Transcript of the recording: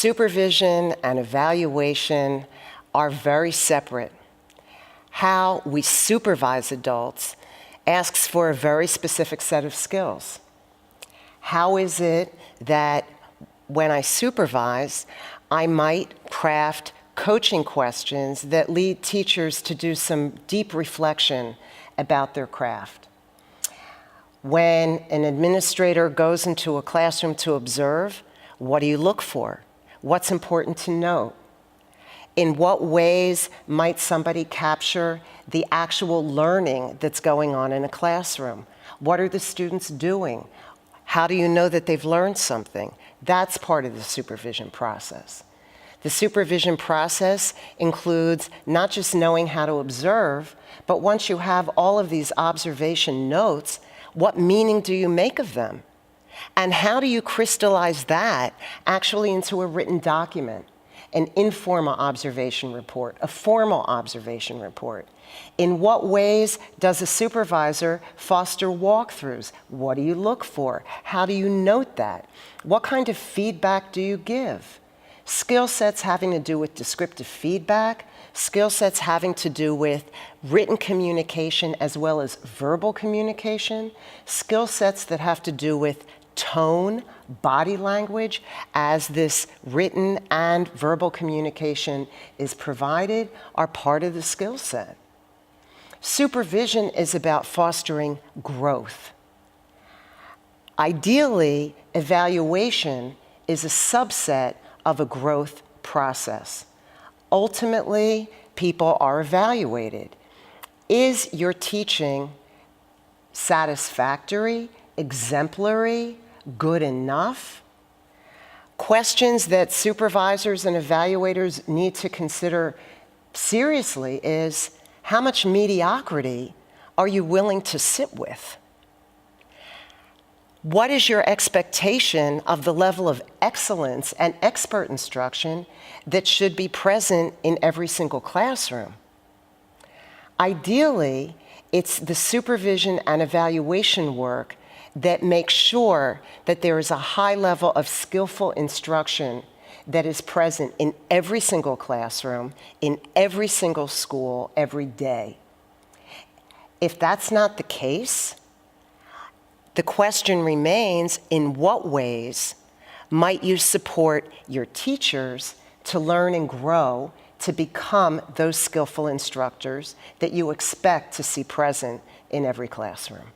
Supervision and evaluation are very separate. How we supervise adults asks for a very specific set of skills. How is it that when I supervise, I might craft coaching questions that lead teachers to do some deep reflection about their craft? When an administrator goes into a classroom to observe, what do you look for? What's important to note? In what ways might somebody capture the actual learning that's going on in a classroom? What are the students doing? How do you know that they've learned something? That's part of the supervision process. The supervision process includes not just knowing how to observe, but once you have all of these observation notes, what meaning do you make of them? And how do you crystallize that actually into a written document, an informal observation report, a formal observation report? In what ways does a supervisor foster walkthroughs? What do you look for? How do you note that? What kind of feedback do you give? Skill sets having to do with descriptive feedback, skill sets having to do with written communication as well as verbal communication, skill sets that have to do with tone, body language, as this written and verbal communication is provided, are part of the skill set. Supervision is about fostering growth. Ideally, evaluation is a subset of a growth process. Ultimately, people are evaluated. Is your teaching satisfactory, exemplary, good enough? Questions that supervisors and evaluators need to consider seriously is, how much mediocrity are you willing to sit with? What is your expectation of the level of excellence and expert instruction that should be present in every single classroom? Ideally, it's the supervision and evaluation work that makes sure that there is a high level of skillful instruction that is present in every single classroom, in every single school, every day. If that's not the case, the question remains, in what ways might you support your teachers to learn and grow to become those skillful instructors that you expect to see present in every classroom?